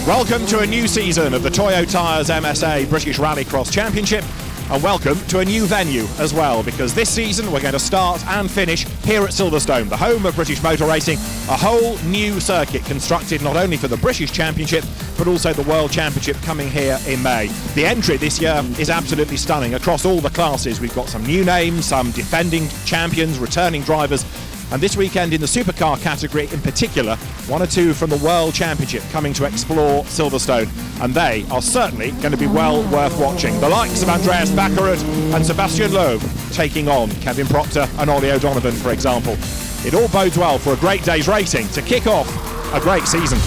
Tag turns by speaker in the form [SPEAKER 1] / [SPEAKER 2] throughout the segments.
[SPEAKER 1] Welcome to a new season of the Toyo Tyres MSA British Rallycross Championship, and welcome to a new venue as well, because this season we're going to start and finish here at Silverstone, the home of British motor racing, a whole new circuit constructed not only for the British Championship but also the World Championship coming here in May. The entry this year is absolutely stunning across all the classes. We've got some new names, some defending champions, returning drivers, and this weekend in the supercar category in particular, one or two from the World Championship coming to explore Silverstone, and they are certainly going to be well worth watching. The likes of Andreas Baccarat and Sebastian Loeb taking on Kevin Proctor and Ollie O'Donovan, for example. It all bodes well for a great day's racing to kick off a great season.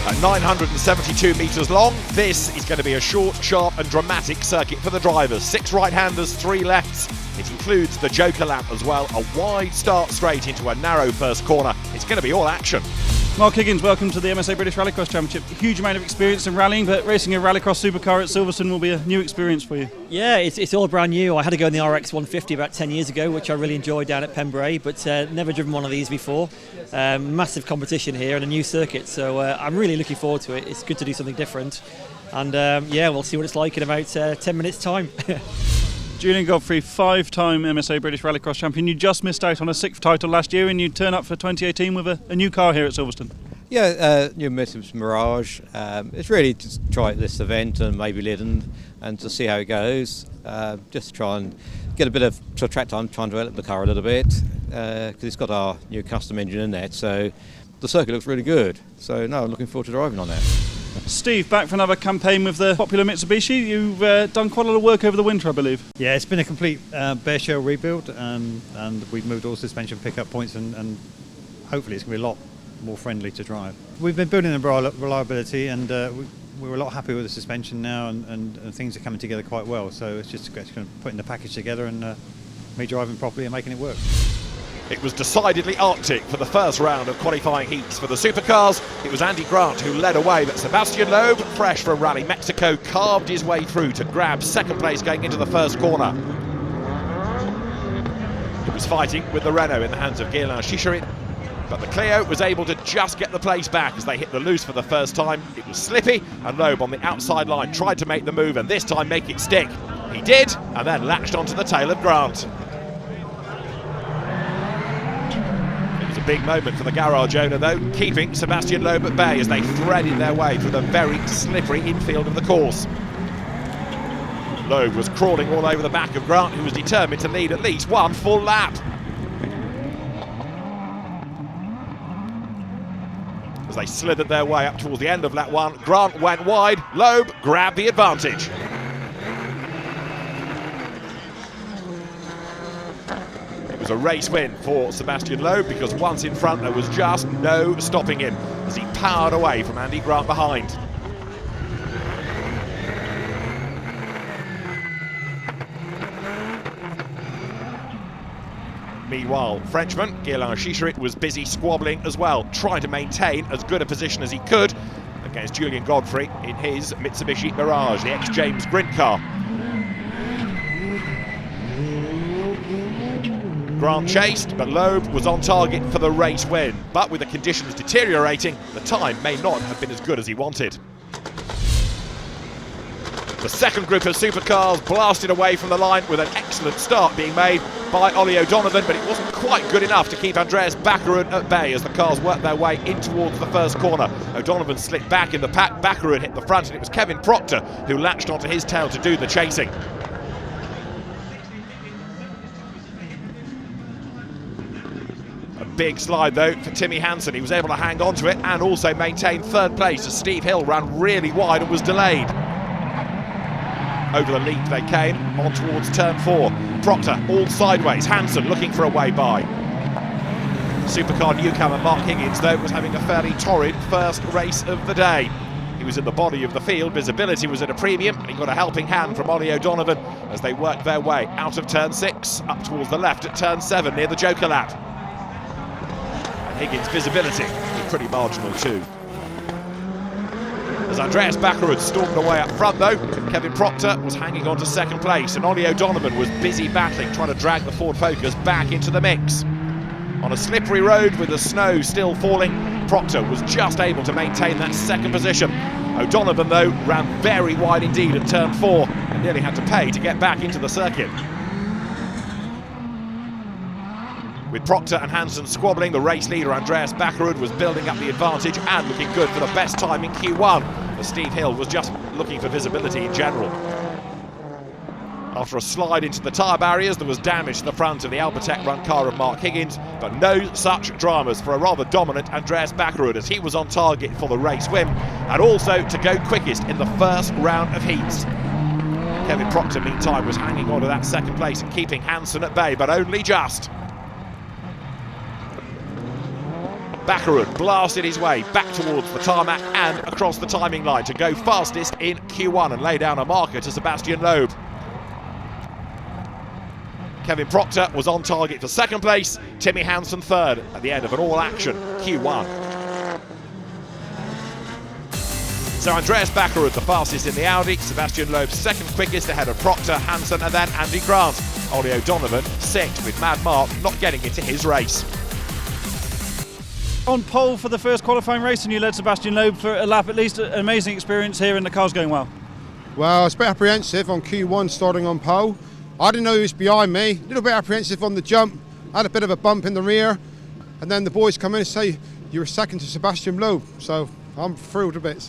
[SPEAKER 1] At 972 metres long, this is going to be a short, sharp and dramatic circuit for the drivers. 6 right-handers, 3 lefts. It includes the Joker lap as well. A wide start straight into a narrow first corner. It's going to be all action.
[SPEAKER 2] Mark Higgins, welcome to the MSA British Rallycross Championship. Huge amount of experience in rallying, but racing a rallycross supercar at Silverstone will be a new experience for you.
[SPEAKER 3] Yeah, it's all brand new. I had to go in the RX 150 about 10 years ago, which I really enjoyed down at Pembrey, but never driven one of these before. Massive competition here and a new circuit, so I'm really looking forward to it. It's good to do something different, and yeah, we'll see what it's like in about 10 minutes' time.
[SPEAKER 2] Julian Godfrey, 5-time MSA British Rallycross champion. You just missed out on a 6th title last year, and you turn up for 2018 with a new car here at Silverstone.
[SPEAKER 4] Yeah, new Mitsubishi Mirage. It's really just try this event and maybe Lyddon and to see how it goes. Just try and get a bit of track time, trying to develop the car a little bit, because it's got our new custom engine in there, so the circuit looks really good. So no, I'm looking forward to driving on that.
[SPEAKER 2] Steve, back for another campaign with the popular Mitsubishi. You've done quite a lot of work over the winter, I believe.
[SPEAKER 5] Yeah, it's been a complete bare shell rebuild, and we've moved all suspension pickup points, and hopefully it's going to be a lot more friendly to drive. We've been building the reliability, and we're a lot happier with the suspension now, and things are coming together quite well. So it's just kind of putting the package together and me driving properly and making it work.
[SPEAKER 1] It was decidedly arctic for the first round of qualifying heats for the supercars. It was Andy Grant who led away, but Sebastian Loeb, fresh from Rally Mexico, carved his way through to grab second place going into the first corner. It was fighting with the Renault in the hands of Guerlain Chicherit, but the Clio was able to just get the place back as they hit the loose for the first time. It was slippy, and Loeb on the outside line tried to make the move and this time make it stick. He did, and then latched onto the tail of Grant. A big moment for the garage owner though, keeping Sebastian Loeb at bay as they threaded their way through the very slippery infield of the course. Loeb was crawling all over the back of Grant, who was determined to lead at least one full lap. As they slithered their way up towards the end of lap 1, Grant went wide, Loeb grabbed the advantage. A race win for Sebastian Loeb, because once in front there was just no stopping him as he powered away from Andy Grant behind. Meanwhile, Frenchman Guerlain Chicherit was busy squabbling as well, trying to maintain as good a position as he could against Julian Godfrey in his Mitsubishi Mirage, the ex-James Grint car. Grant chased, but Loeb was on target for the race win. But with the conditions deteriorating, the time may not have been as good as he wanted. The second group of supercars blasted away from the line with an excellent start being made by Ollie O'Donovan, but it wasn't quite good enough to keep Andreas Baccarat at bay as the cars worked their way in towards the first corner. O'Donovan slipped back in the pack, Baccarat hit the front, and it was Kevin Proctor who latched onto his tail to do the chasing. Big slide though for Timmy Hansen. He was able to hang on to it and also maintain third place as Steve Hill ran really wide and was delayed. Over the leap they came on towards turn 4. Proctor all sideways, Hansen looking for a way by. Supercar newcomer Mark Higgins though was having a fairly torrid first race of the day. He was in the body of the field, visibility was at a premium, and he got a helping hand from Ollie O'Donovan as they worked their way out of turn 6, up towards the left at turn 7 near the Joker lap. And Higgins' visibility was pretty marginal too. As Andreas Bakkerud stormed away up front though, Kevin Proctor was hanging on to second place, and Ollie O'Donovan was busy battling, trying to drag the Ford Focus back into the mix. On a slippery road with the snow still falling, Proctor was just able to maintain that second position. O'Donovan though ran very wide indeed at turn 4 and nearly had to pay to get back into the circuit. With Proctor and Hansen squabbling, the race leader Andreas Bakkerud was building up the advantage and looking good for the best time in Q1, as Steve Hill was just looking for visibility in general. After a slide into the tyre barriers, there was damage to the front of the Albertech run car of Mark Higgins, but no such dramas for a rather dominant Andreas Bakkerud, as he was on target for the race win and also to go quickest in the first round of heats. Kevin Proctor, meantime, was hanging on to that second place and keeping Hansen at bay, but only just. Bakkerud blasted his way back towards the tarmac and across the timing line to go fastest in Q1 and lay down a marker to Sebastian Loeb. Kevin Proctor was on target for second place, Timmy Hansen third at the end of an all-action Q1. So Andreas Bakkerud the fastest in the Audi, Sebastian Loeb second quickest ahead of Proctor, Hansen and then Andy Grant. Ollie O'Donovan sixth, with Mad Mark not getting into his race.
[SPEAKER 2] On pole for the first qualifying race, and you led Sebastian Loeb for a lap, at least an amazing experience here and the car's going well.
[SPEAKER 6] Well, I was a bit apprehensive on Q1 starting on pole. I didn't know he was behind me, a little bit apprehensive on the jump, had a bit of a bump in the rear, and then the boys come in and say, you were second to Sebastian Loeb, so I'm thrilled a bit.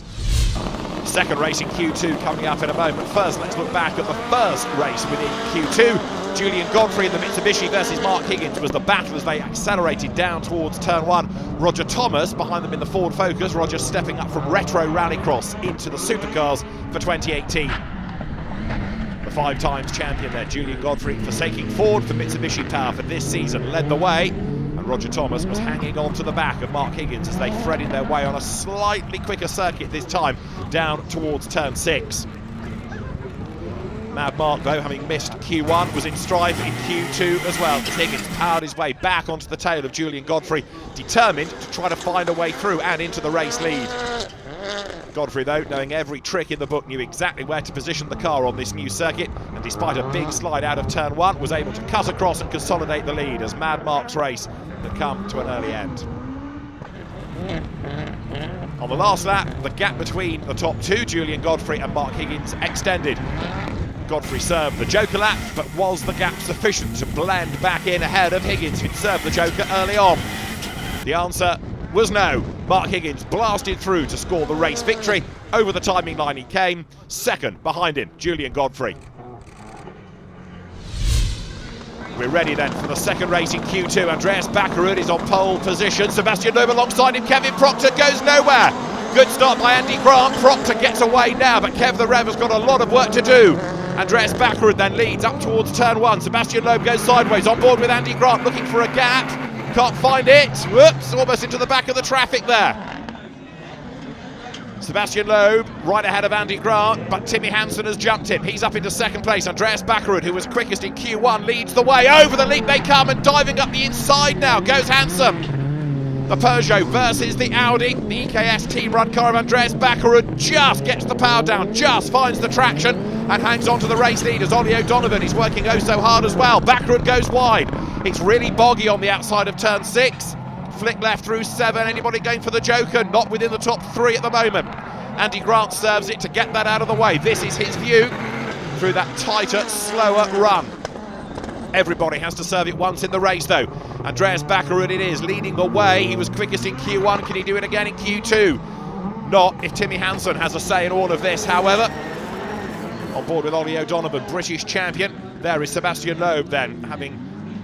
[SPEAKER 1] Second race in Q2 coming up in a moment. First, let's look back at the first race within Q2. Julian Godfrey in the Mitsubishi versus Mark Higgins was the battle as they accelerated down towards turn 1. Roger Thomas behind them in the Ford Focus, Roger stepping up from retro rallycross into the supercars for 2018. The 5 times champion there, Julian Godfrey, forsaking Ford for Mitsubishi Power for this season, led the way, and Roger Thomas was hanging on to the back of Mark Higgins as they threaded their way on a slightly quicker circuit this time, down towards turn 6. Mad Mark, though, having missed Q1, was in strife in Q2 as well, as Higgins powered his way back onto the tail of Julian Godfrey, determined to try to find a way through and into the race lead. Godfrey, though, knowing every trick in the book, knew exactly where to position the car on this new circuit, and despite a big slide out of turn 1, was able to cut across and consolidate the lead as Mad Mark's race had come to an early end. On the last lap, the gap between the top 2, Julian Godfrey and Mark Higgins, extended. Godfrey served the Joker lap, but was the gap sufficient to blend back in ahead of Higgins, who'd served the Joker early on? The answer was no. Mark Higgins blasted through to score the race victory. Over the timing line he came, second behind him, Julian Godfrey. We're ready then for the second race in Q2. Andreas Bakkerud is on pole position. Sebastian Loeb alongside him. Kevin Proctor goes nowhere. Good start by Andy Grant. Proctor gets away now, but Kev the Rev has got a lot of work to do. Andreas Bakkerud then leads up towards turn 1. Sebastian Loeb goes sideways, on board with Andy Grant, looking for a gap. Can't find it. Whoops, almost into the back of the traffic there. Sebastian Loeb right ahead of Andy Grant, but Timmy Hansen has jumped him. He's up into second place. Andreas Bakkerud, who was quickest in Q1, leads the way. Over the leap they come, and diving up the inside now goes Hansen. The Peugeot versus the Audi. The EKS team run car of Andreas Bakkerud just gets the power down, just finds the traction and hangs on to the race lead as Ollie O'Donovan is working oh so hard as well. Bakkerud goes wide. It's really boggy on the outside of turn 6. Flick left through 7. Anybody going for the Joker? Not within the top 3 at the moment. Andy Grant serves it to get that out of the way. This is his view through that tighter, slower run. Everybody has to serve it once in the race though. Andreas Bakkerud it is, leading the way. He was quickest in Q1. Can he do it again in Q2? Not if Timmy Hansen has a say in all of this. However, on board with Ollie O'Donovan, British champion. There is Sebastian Loeb then, having,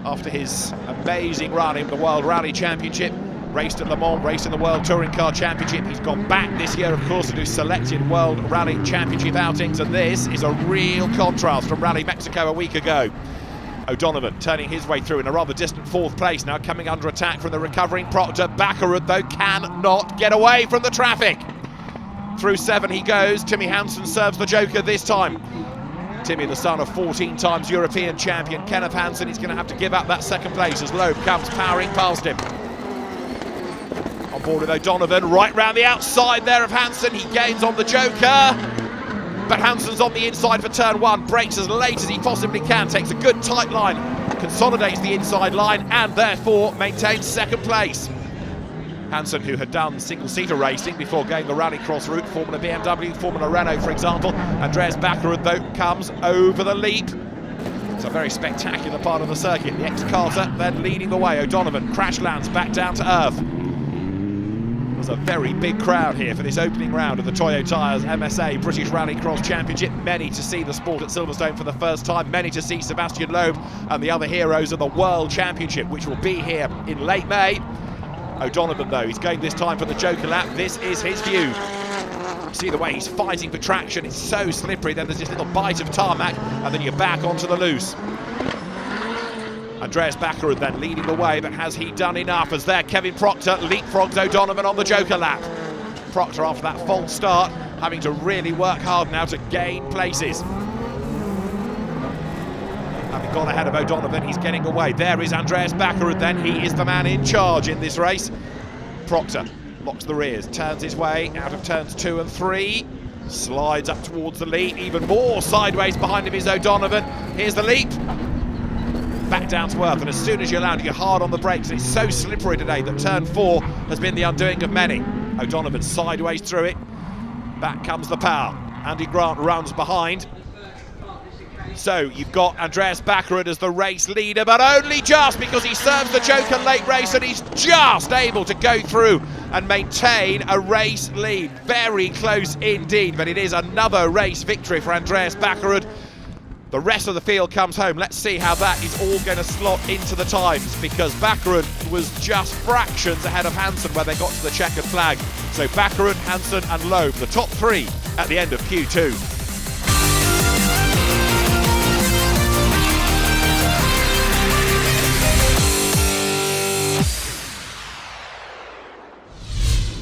[SPEAKER 1] after his amazing run in the World Rally Championship, raced at Le Mans, raced in the World Touring Car Championship. He's gone back this year, of course, to do selected World Rally Championship outings, and this is a real contrast from Rally Mexico a week ago. O'Donovan turning his way through in a rather distant 4th place, now coming under attack from the recovering Proctor. Bakkerud, though, cannot get away from the traffic. Through 7 he goes. Timmy Hansen serves the joker this time. Timmy, the son of 14 times European champion Kenneth Hansen, is going to have to give up that second place as Loeb comes powering past him. On board with O'Donovan, right round the outside there of Hansen. He gains on the joker, but Hansen's on the inside for turn 1, brakes as late as he possibly can, takes a good tight line, consolidates the inside line and therefore maintains second place. Hansen, who had done single-seater racing before going the rallycross route, Formula BMW, Formula Renault for example. Andreas Backerud though comes over the leap. It's a very spectacular part of the circuit. The ex-karter then leading the way. O'Donovan crash lands back down to earth. There's a very big crowd here for this opening round of the Toyo Tyres MSA British Rallycross Championship. Many to see the sport at Silverstone for the first time, many to see Sebastian Loeb and the other heroes of the World Championship, which will be here in late May. O'Donovan though, he's going this time for the joker lap. This is his view. See the way he's fighting for traction, it's so slippery, then there's this little bite of tarmac and then you're back onto the loose. Andreas Backerud then leading the way, but has he done enough? As there Kevin Proctor leapfrogs O'Donovan on the joker lap. Proctor, after that false start, having to really work hard now to gain places. Having gone ahead of O'Donovan, he's getting away. There is Andreas Backerud then, he is the man in charge in this race. Proctor locks the rears, turns his way out of turns 2 and 3, slides up towards the lead, even more sideways behind him is O'Donovan. Here's the leap, back down to earth, and as soon as you land, you're hard on the brakes. It's so slippery today that turn 4 has been the undoing of many. O'Donovan sideways through it, back comes the power. Andy Grant runs behind. So you've got Andreas Backerud as the race leader, but only just, because he serves the joker late race and he's just able to go through and maintain a race lead. Very close indeed, but it is another race victory for Andreas Backerud. The rest of the field comes home. Let's see how that is all going to slot into the times, because Backerud was just fractions ahead of Hansen when they got to the checkered flag. So Backerud, Hansen and Loeb, the top 3 at the end of Q2.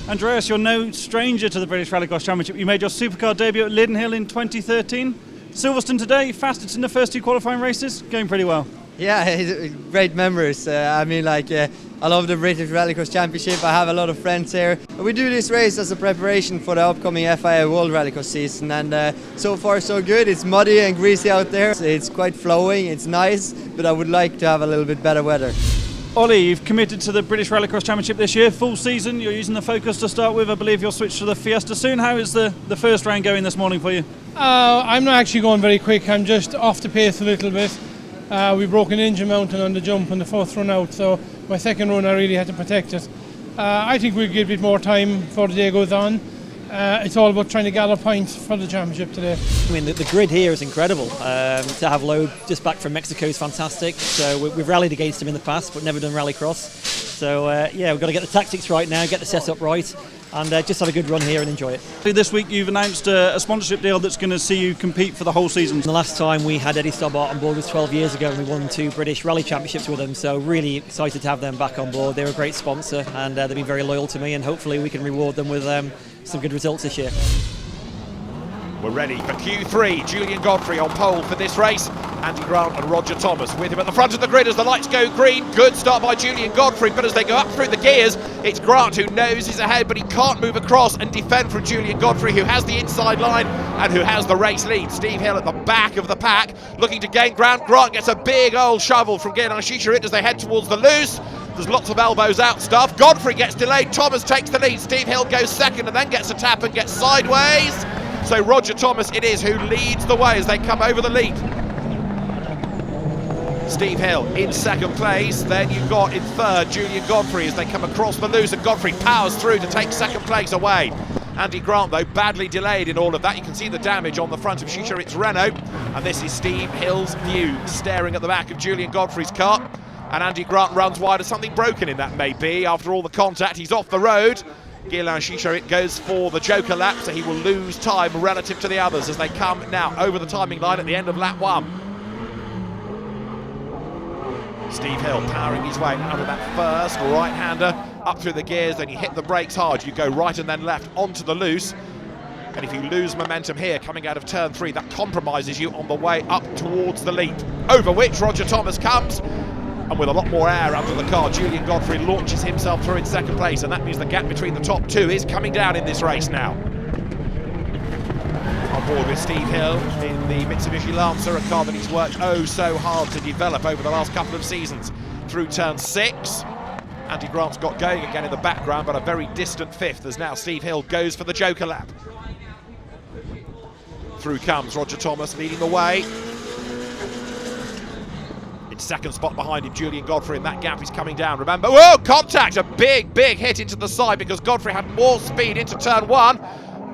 [SPEAKER 2] Andreas, you're no stranger to the British Rallycross Championship. You made your supercar debut at Lidenhill in 2013. Silverstone today, fastest in the first 2 qualifying races, going pretty well.
[SPEAKER 7] Yeah, it's great memories. I love the British Rallycross Championship. I have a lot of friends here. We do this race as a preparation for the upcoming FIA World Rallycross season, and so far so good. It's muddy and greasy out there. It's quite flowing, it's nice, but I would like to have a little bit better weather.
[SPEAKER 2] Ollie, you've committed to the British Rallycross Championship this year, full season. You're using the Focus to start with. I believe you'll switch to the Fiesta soon. How is the first round going this morning for you?
[SPEAKER 8] I'm not actually going very quick. I'm just off the pace a little bit. We broke an engine mounting on the jump on the first run out, so my second run I really had to protect it. I think we'll get a bit more time before the day goes on. It's all about trying to gather points for the championship today.
[SPEAKER 3] I mean, the grid here is incredible. To have Loeb just back from Mexico is fantastic. So we've rallied against him in the past, but never done rallycross. So yeah, we've got to get the tactics right now, get the setup right, and just have a good run here and enjoy it.
[SPEAKER 2] This week you've announced a sponsorship deal that's going to see you compete for the whole season.
[SPEAKER 3] The last time we had Eddie Stobbart on board was 12 years ago, and we won 2 British Rally Championships with them, so really excited to have them back on board. They're a great sponsor, and they've been very loyal to me, and hopefully we can reward them with some good results this year.
[SPEAKER 1] We're ready for Q3. Julian Godfrey on pole for this race. Andy Grant and Roger Thomas with him at the front of the grid as the lights go green. Good start by Julian Godfrey, but as they go up through the gears, it's Grant who knows he's ahead, but he can't move across and defend from Julian Godfrey, who has the inside line and who has the race lead. Steve Hill at the back of the pack, looking to gain ground. Grant gets a big old shovel from Geraint Shisharit as they head towards the loose. There's lots of elbows out stuff. Godfrey gets delayed. Thomas takes the lead. Steve Hill goes second and then gets a tap and gets sideways. So Roger Thomas it is who leads the way as they come over the leap. Steve Hill in second place. Then you've got in third Julian Godfrey as they come across the loose, and Godfrey powers through to take second place away. Andy Grant, though, badly delayed in all of that. You can see the damage on the front of Shisharit's Renault. And this is Steve Hill's view, staring at the back of Julian Godfrey's car. And Andy Grant runs wide as something broken in that may be. After all the contact, he's off the road. Geraint Shisharit goes for the joker lap, so he will lose time relative to the others as they come now over the timing line at the end of lap 1. Steve Hill powering his way out of that first right-hander, up through the gears, then you hit the brakes hard, you go right and then left onto the loose. And if you lose momentum here coming out of turn 3, that compromises you on the way up towards the leap, over which Roger Thomas comes. And with a lot more air under the car, Julian Godfrey launches himself through in second place, and that means the gap between the top 2 is coming down in this race now. On board with Steve Hill in the Mitsubishi Lancer, a car that he's worked oh so hard to develop over the last couple of seasons. Through turn 6, Andy Grant's got going again in the background, but a very distant 5th as now Steve Hill goes for the Joker lap. Through comes Roger Thomas leading the way. In second spot behind him, Julian Godfrey, and that gap is coming down. Remember, whoa, contact! A big hit into the side because Godfrey had more speed into turn 1.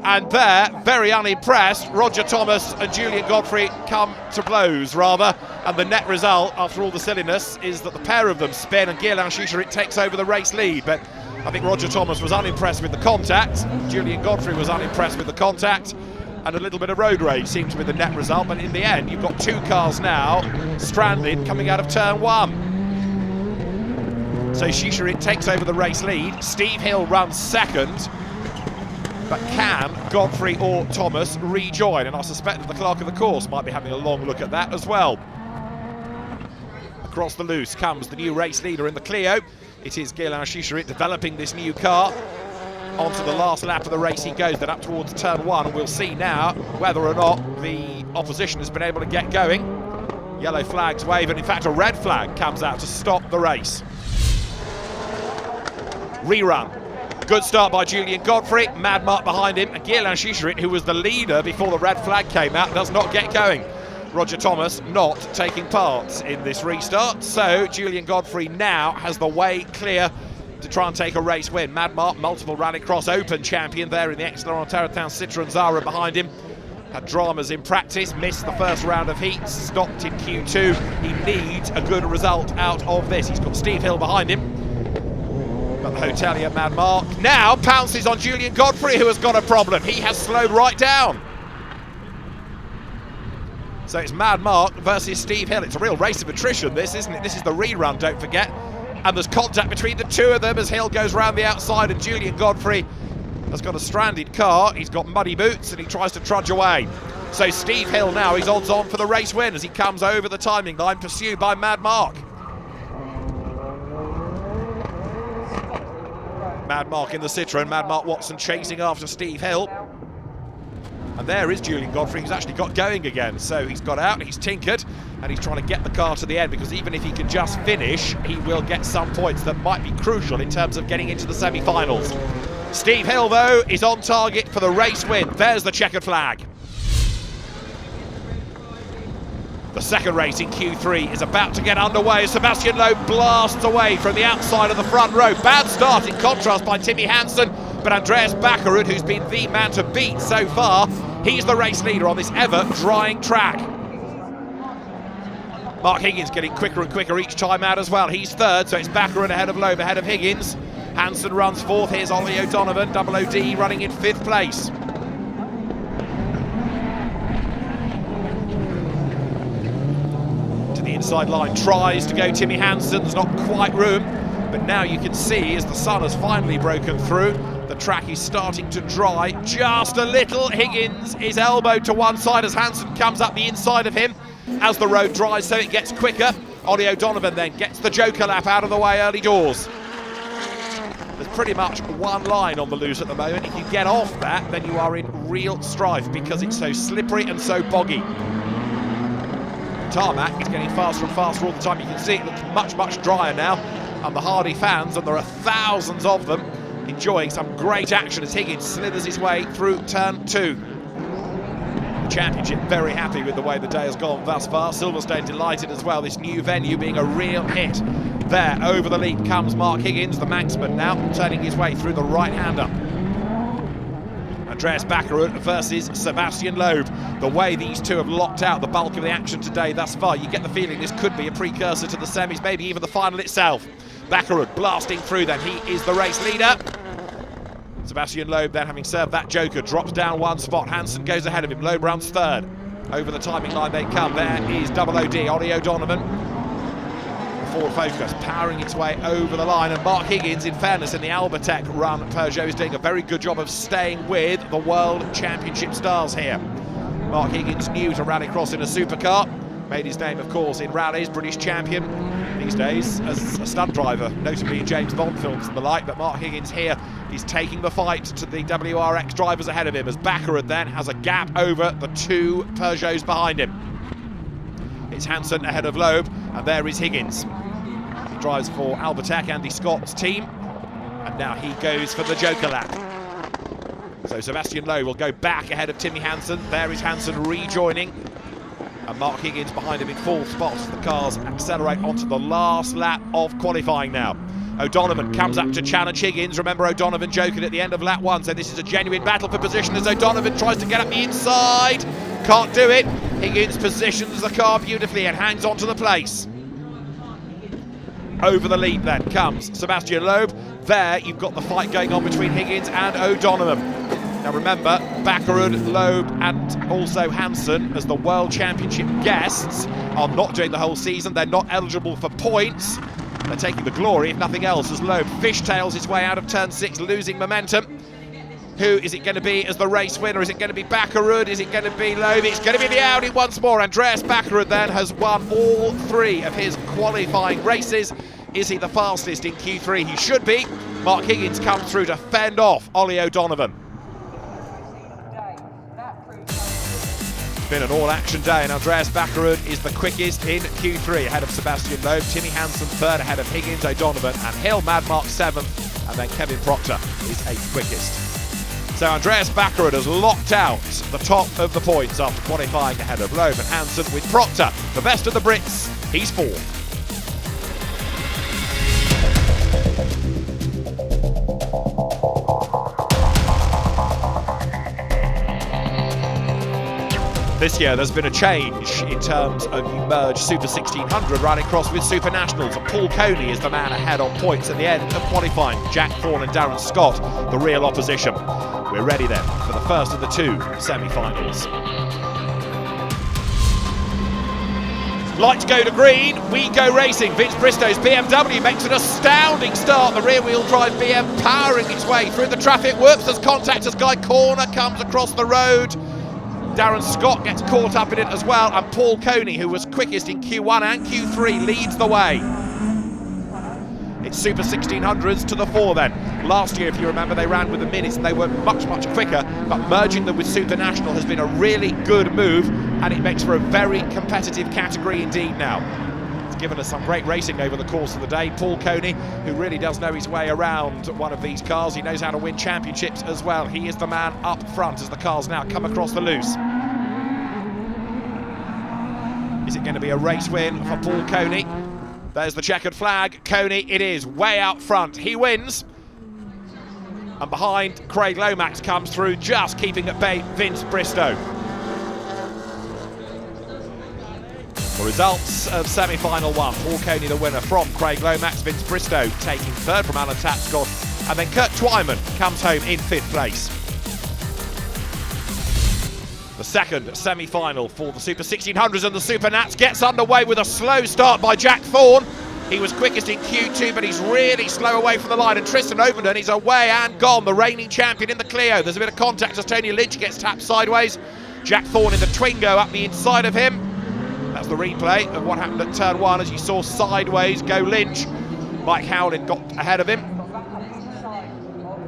[SPEAKER 1] And there, very unimpressed, Roger Thomas and Julian Godfrey come to blows, rather. And the net result, after all the silliness, is that the pair of them spin and Guerlain Chicherit takes over the race lead. But I think Roger Thomas was unimpressed with the contact. Julian Godfrey was unimpressed with the contact. And a little bit of road rage seemed to be the net result, but in the end you've got 2 cars now stranded coming out of turn 1. So Chicherit takes over the race lead. Steve Hill runs second, but can Godfrey or Thomas rejoin? And I suspect that the clerk of the course might be having a long look at that as well. Across the loose comes the new race leader in the Clio. It is Guerlain Chicherit developing this new car. Onto the last lap of the race he goes, then up towards turn 1, and we'll see now whether or not the opposition has been able to get going. Yellow flags wave, and in fact a red flag comes out to stop the race. Rerun. Good start by Julian Godfrey, Mad Mark behind him, and Guerlain Chicherit, who was the leader before the red flag came out, does not get going. Roger Thomas not taking part in this restart, so Julian Godfrey now has the way clear to try and take a race win. Mad Mark, multiple Rallycross Open champion there in the Excellent Taratan Citroën Zara behind him. Had dramas in practice, missed the first round of heats, stopped in Q2. He needs a good result out of this. He's got Steve Hill behind him. But the hotelier Mad Mark now pounces on Julian Godfrey, who has got a problem. He has slowed right down. So it's Mad Mark versus Steve Hill. It's a real race of attrition, this, isn't it? This is the rerun, don't forget. And there's contact between the 2 of them as Hill goes round the outside, and Julian Godfrey has got a stranded car. He's got muddy boots and he tries to trudge away. So Steve Hill now, he's odds on for the race win as he comes over the timing line, pursued by Mad Mark. Mad Mark in the Citroën, Mad Mark Watson chasing after Steve Hill. And there is Julian Godfrey, who's actually got going again. So he's got out, he's tinkered, and he's trying to get the car to the end, because even if he can just finish, he will get some points that might be crucial in terms of getting into the semi-finals. Steve Hill, though, is on target for the race win. There's the checkered flag. The second race in Q3 is about to get underway as Sebastian Loeb blasts away from the outside of the front row. Bad start in contrast by Timmy Hansen, but Andreas Bakkerud, who's been the man to beat so far, he's the race leader on this ever-drying track. Mark Higgins getting quicker and quicker each time out as well. He's third, so it's Bakkerud ahead of Loeb, ahead of Higgins. Hansen runs fourth. Here's Ollie O'Donovan, Double OD, running in 5th place. To the inside line, tries to go Timmy Hansen. There's not quite room, but now you can see as the sun has finally broken through, the track is starting to dry just a little. Higgins is elbowed to one side as Hansen comes up the inside of him as the road dries, so it gets quicker. Ollie O'Donovan then gets the Joker lap out of the way early doors. There's pretty much one line on the loose at the moment. If you get off that, then you are in real strife because it's so slippery and so boggy. Tarmac is getting faster and faster all the time. You can see it looks much, much drier now. And the hardy fans, and there are thousands of them, enjoying some great action as Higgins slithers his way through turn 2. The championship very happy with the way the day has gone thus far. Silverstone delighted as well, this new venue being a real hit. There, over the lead comes Mark Higgins, the Manxman now, turning his way through the right-hander. Andreas Bakkerud versus Sebastian Loeb. The way these two have locked out the bulk of the action today thus far, you get the feeling this could be a precursor to the semis, maybe even the final itself. Bakkerud blasting through then, he is the race leader. Sebastian Loeb then, having served that Joker, drops down one spot. Hansen goes ahead of him, Loeb runs third. Over the timing line they come, there is Double OD, Ollie O'Donovan. Ford Focus, powering its way over the line, and Mark Higgins, in fairness, in the Albertech run, Peugeot is doing a very good job of staying with the World Championship stars here. Mark Higgins, new to rallycross in a supercar, made his name, of course, in rallies, British champion these days as a stunt driver, notably in James Bond films and the like. But Mark Higgins here, he's taking the fight to the WRX drivers ahead of him, as Baccarat then has a gap over the two Peugeots behind him. It's Hansen ahead of Loeb, and there is Higgins. He drives for Albertech, Andy Scott's team, and now he goes for the Joker lap. So Sebastian Loeb will go back ahead of Timmy Hansen. There is Hansen rejoining, and Mark Higgins behind him in full spot as the cars accelerate onto the last lap of qualifying now. O'Donovan comes up to challenge Higgins. Remember, O'Donovan joking at the end of lap 1, so this is a genuine battle for position as O'Donovan tries to get up the inside. Can't do it. Higgins positions the car beautifully and hangs on to the place. Over the lead then comes Sebastian Loeb. There you've got the fight going on between Higgins and O'Donovan. Now remember, Baccarat, Loeb and also Hansen, as the World Championship guests, are not doing the whole season. They're not eligible for points. They're taking the glory, if nothing else, as Loeb fishtails his way out of turn 6, losing momentum. Who is it going to be as the race winner? Is it going to be Baccarat? Is it going to be Loeb? It's going to be the Audi once more. Andreas Baccarat then has won all 3 of his qualifying races. Is he the fastest in Q3? He should be. Mark Higgins comes through to fend off Ollie O'Donovan. It's been an all-action day, and Andreas Baccarat is the quickest in Q3, ahead of Sebastian Loeb. Timmy Hansen 3rd, ahead of Higgins, O'Donovan and Hill. Madmark 7th, and then Kevin Proctor is 8th quickest. So Andreas Baccarat has locked out the top of the points after qualifying ahead of Loeb and Hansen, with Proctor, the best of the Brits. He's 4th. This year there's been a change in terms of you merge Super 1600 rallycross with Super Nationals. Paul Coney is the man ahead on points at the end of qualifying. Jack Thorne and Darren Scott, the real opposition. We're ready then for the first of the 2 semi-finals. Lights go to green, we go racing. Vince Bristow's BMW makes an astounding start. The rear-wheel drive BM powering its way through the traffic. Whoops, as contact as Guy Corner comes across the road. Darren Scott gets caught up in it as well, and Paul Coney, who was quickest in Q1 and Q3, leads the way. It's Super 1600s to the 4 then. Last year, if you remember, they ran with the minis and they were much, much quicker, but merging them with Super National has been a really good move, and it makes for a very competitive category indeed now. It's given us some great racing over the course of the day. Paul Coney, who really does know his way around one of these cars. He knows how to win championships as well. He is the man up front as the cars now come across the loose. Is it going to be a race win for Paul Coney? There's the checkered flag. Coney, it is, way out front. He wins. And behind, Craig Lomax comes through, just keeping at bay Vince Bristow. The results of semi-final 1. Paul Coney the winner from Craig Lomax, Vince Bristow taking 3rd from Alan Tapscott, and then Kurt Twyman comes home in 5th place. The second semi-final for the Super 1600s and the Super Nats gets underway with a slow start by Jack Thorne. He was quickest in Q2, but he's really slow away from the line, and Tristan Ovenden is away and gone, the reigning champion in the Clio. There's a bit of contact as Tony Lynch gets tapped sideways. Jack Thorne in the Twingo up the inside of him. That's the replay of what happened at turn 1 as you saw sideways go Lynch. Mike Howlin got ahead of him.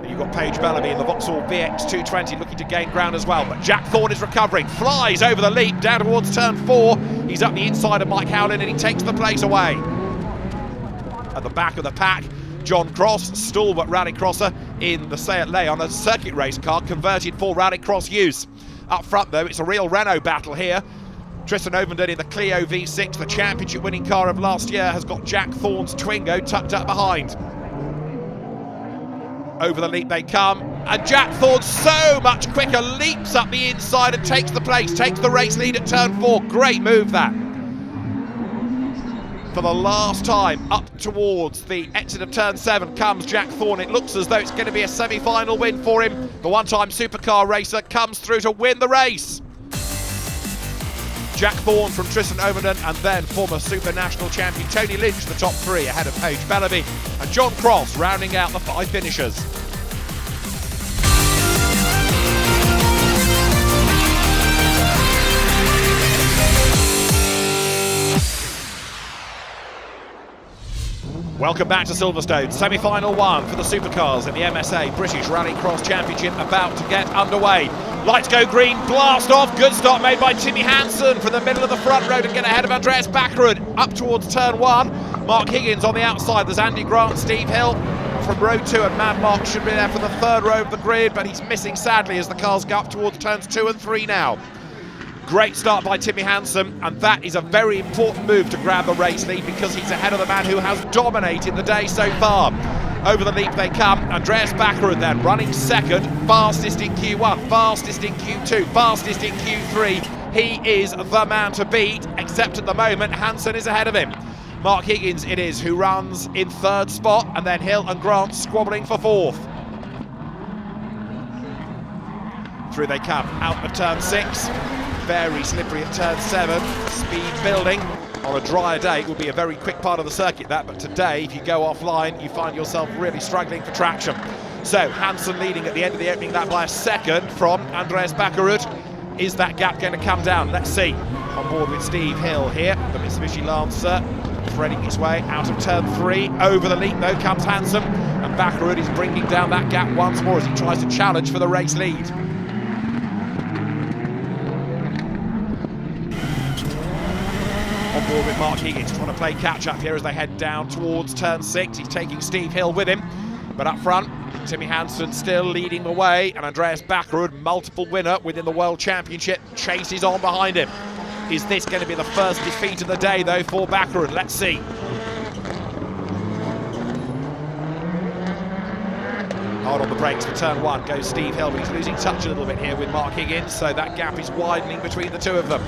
[SPEAKER 1] And you've got Paige Bellamy in the Vauxhall VX 220 looking to gain ground as well. But Jack Thorne is recovering, flies over the leap down towards turn 4. He's up the inside of Mike Howlin and he takes the place away. At the back of the pack, John Cross, stalwart rallycrosser in the Seat Leon, a circuit race car converted for rallycross use. Up front though, it's a real Renault battle here. Tristan Ovenden in the Clio V6, the championship winning car of last year, has got Jack Thorne's Twingo tucked up behind. Over the leap they come, and Jack Thorne, so much quicker, leaps up the inside and takes the place, takes the race lead at turn 4. Great move that. For the last time, up towards the exit of turn 7 comes Jack Thorne. It looks as though it's going to be a semi-final win for him. The one-time supercar racer comes through to win the race. Jack Thorne from Tristan Overton, and then former Super National champion Tony Lynch, the top three, ahead of Paige Bellamy, and John Cross rounding out the 5 finishers. Welcome back to Silverstone, semi-final 1 for the supercars in the MSA British Rallycross Championship about to get underway. Lights go green, blast off, good start made by Timmy Hansen from the middle of the front row to get ahead of Andreas Backerud up towards turn 1. Mark Higgins on the outside, there's Andy Grant, Steve Hill from row 2, and Mad Mark should be there for the third row of the grid, but he's missing sadly as the cars go up towards turns 2 and 3 now. Great start by Timmy Hansen, and that is a very important move to grab the race lead because he's ahead of the man who has dominated the day so far. Over the leap they come. Andreas Backerud then running second, fastest in Q1, fastest in Q2, fastest in Q3. He is the man to beat, except at the moment Hansen is ahead of him. Mark Higgins it is who runs in third spot, and then Hill and Grant squabbling for fourth. Through they come, out of turn 6. Very slippery at turn 7, speed building. On a drier day it will be a very quick part of the circuit that, but today if you go offline you find yourself really struggling for traction. So Hansen leading at the end of the opening lap by a second from Andreas Backerud. Is that gap going to come down? Let's see. On board with Steve Hill here, the Mitsubishi Lancer threading its way out of turn 3. Over the leap though comes Hansen, and Backerud is bringing down that gap once more as he tries to challenge for the race lead. On board with Mark Higgins, trying to play catch-up here as they head down towards turn 6. He's taking Steve Hill with him, but up front, Timmy Hansen still leading the way, and Andreas Backerud, multiple winner within the World Championship, chases on behind him. Is this going to be the first defeat of the day, though, for Backerud? Let's see. Hard on the brakes for turn 1 goes Steve Hill, but he's losing touch a little bit here with Mark Higgins, so that gap is widening between the two of them.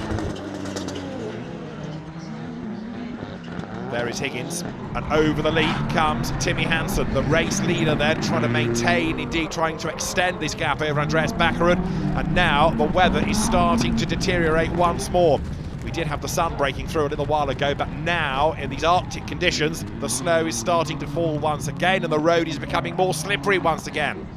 [SPEAKER 1] There is Higgins, and over the lead comes Timmy Hansen, the race leader then, trying to maintain, indeed trying to extend this gap over Andreas Backerud, and now the weather is starting to deteriorate once more. We did have the sun breaking through a little while ago, but now, in these Arctic conditions, the snow is starting to fall once again, and the road is becoming more slippery once again.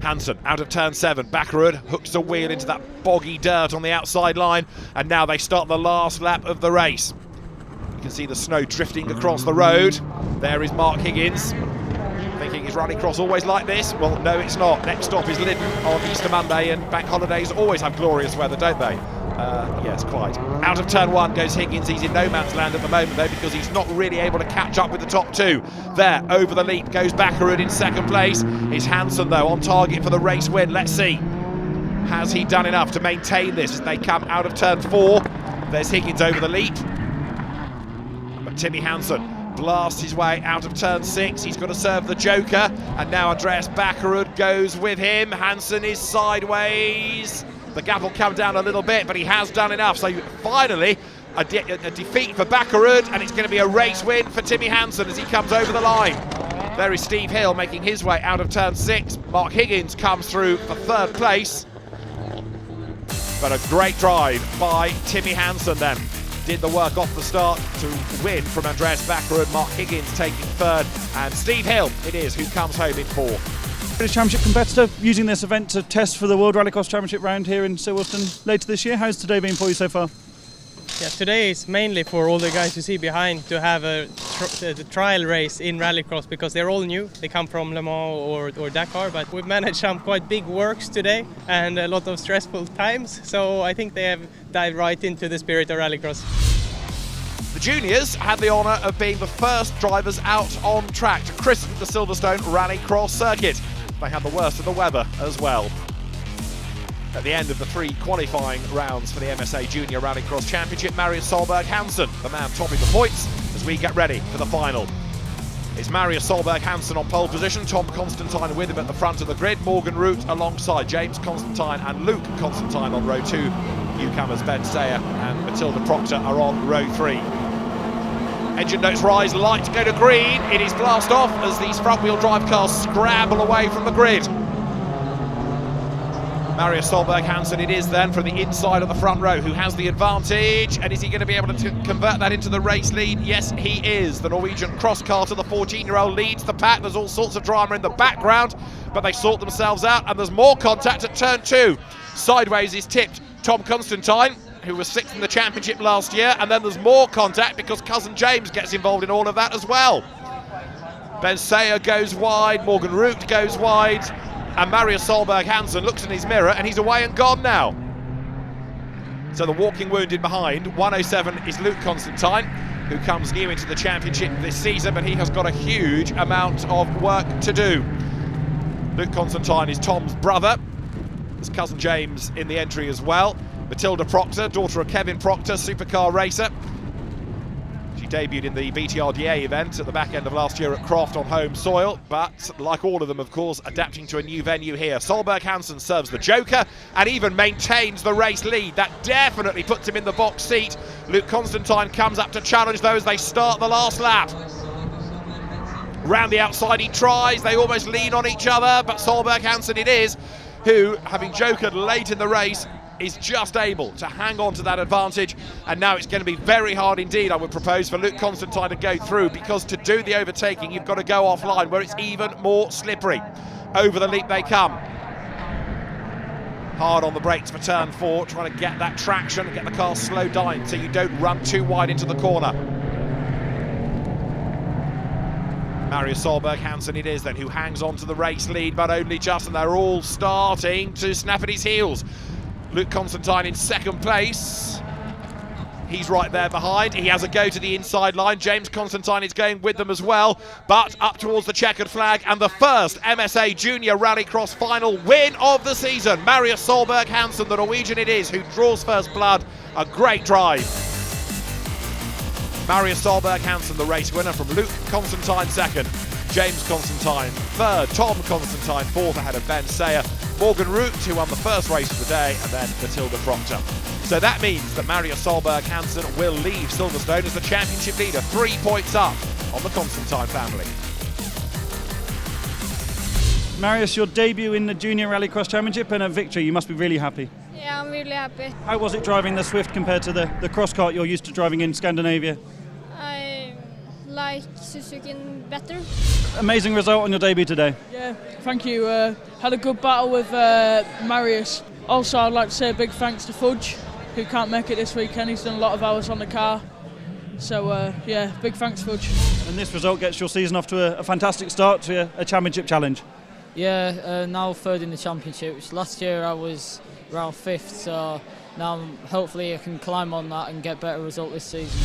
[SPEAKER 1] Hansen out of turn 7, Backerud hooks a wheel into that boggy dirt on the outside line, and now they start the last lap of the race. You can see the snow drifting across the road. There is Mark Higgins. Thinking is Rallycross always like this? Well, no, it's not. Next stop is Lyddon on Easter Monday, and bank holidays always have glorious weather, don't they? Yes, quite. Out of turn 1 goes Higgins. He's in no man's land at the moment, though, because he's not really able to catch up with the top 2. There, over the leap goes Backerud in second place. Is Hansen, though, on target for the race win. Let's see. Has he done enough to maintain this as they come out of turn 4? There's Higgins over the leap. Timmy Hansen blasts his way out of turn 6. He's got to serve the joker, and now Andreas Backerud goes with him. Hansen is sideways. The gap will come down a little bit, but he has done enough. So finally, a defeat for Backerud, and it's going to be a race win for Timmy Hansen as he comes over the line. There is Steve Hill making his way out of turn 6. Mark Higgins comes through for third place. But a great drive by Timmy Hansen then. Did the work off the start to win from Andreas Backerud. Mark Higgins taking third, and Steve Hill it is who comes home in 4th.
[SPEAKER 2] British Championship competitor using this event to test for the World Rallycross Championship round here in Silverstone later this year. How's today been for you so far?
[SPEAKER 9] Yeah, today is mainly for all the guys you see behind to have the trial race in Rallycross because they're all new. They come from Le Mans or Dakar, but we've managed some quite big works today and a lot of stressful times, so I think they have dived right into the spirit of Rallycross.
[SPEAKER 1] The juniors had the honour of being the first drivers out on track to christen the Silverstone Rallycross circuit. They had the worst of the weather as well. At the end of the 3 qualifying rounds for the MSA Junior Rallycross Championship, Marius Solberg Hansen, the man topping the points as we get ready for the final. It's Marius Solberg Hansen on pole position, Tom Constantine with him at the front of the grid, Morgan Root alongside James Constantine and Luke Constantine on row 2. Newcomers Ben Sayer and Matilda Proctor are on row 3. Engine notes rise, light to go to green. It is blast off as these front-wheel drive cars scramble away from the grid. Marius Solberg Hansen it is then from the inside of the front row who has the advantage, and is he going to be able to convert that into the race lead? Yes, he is. The Norwegian cross carter, the 14-year-old, leads the pack. There's all sorts of drama in the background, but they sort themselves out, and there's more contact at turn 2. Sideways is tipped Tom Constantine, who was 6th in the championship last year, and then there's more contact because cousin James gets involved in all of that as well. Ben Sayer goes wide, Morgan Root goes wide, and Marius Solberg Hansen looks in his mirror and he's away and gone now. So the walking wounded behind, 107 is Luke Constantine, who comes new into the championship this season, but he has got a huge amount of work to do. Luke Constantine is Tom's brother. There's cousin James in the entry as well. Matilda Proctor, daughter of Kevin Proctor, supercar racer. She debuted in the BTRDA event at the back end of last year at Croft on home soil, but like all of them, of course, adapting to a new venue here. Solberg Hansen serves the joker and even maintains the race lead. That definitely puts him in the box seat. Luke Constantine comes up to challenge though as they start the last lap. Round the outside he tries, they almost lean on each other, but Solberg Hansen it is who, having jokered late in the race, is just able to hang on to that advantage, and now it's going to be very hard indeed, I would propose, for Luke Constantine to go through, because to do the overtaking you've got to go offline where it's even more slippery. Over the leap they come. Hard on the brakes for turn 4, trying to get that traction and get the car slowed down so you don't run too wide into the corner. Marius Solberg Hansen it is then who hangs on to the race lead, but only just, and they're all starting to snap at his heels. Luke Constantine in second place. He's right there behind. He has a go to the inside line. James Constantine is going with them as well, but up towards the checkered flag, and the first MSA Junior Rallycross final win of the season. Marius Solberg Hansen, the Norwegian it is, who draws first blood. A great drive. Marius Solberg Hansen, the race winner, from Luke Constantine second. James Constantine third, Tom Constantine fourth ahead of Ben Sayer, Morgan Root, who won the first race of the day, and then Matilda Proctor. So that means that Marius Solberg Hansen will leave Silverstone as the championship leader, 3 points up on the Constantine family.
[SPEAKER 2] Marius, your debut in the Junior Rallycross Championship and a victory, you must be really happy.
[SPEAKER 10] Yeah, I'm really happy.
[SPEAKER 2] How was it driving the Swift compared to the cross kart you're used to driving in Scandinavia?
[SPEAKER 10] I like Suzuki better.
[SPEAKER 2] Amazing result on your debut today.
[SPEAKER 11] Yeah, thank you. Had a good battle with Marius. Also, I'd like to say a big thanks to Fudge, who can't make it this weekend. He's done a lot of hours on the car. So, yeah, big thanks, Fudge.
[SPEAKER 2] And this result gets your season off to a fantastic start to a championship challenge.
[SPEAKER 12] Yeah, now third in the championships. Last year I was around 5th, so now hopefully I can climb on that and get better result this season.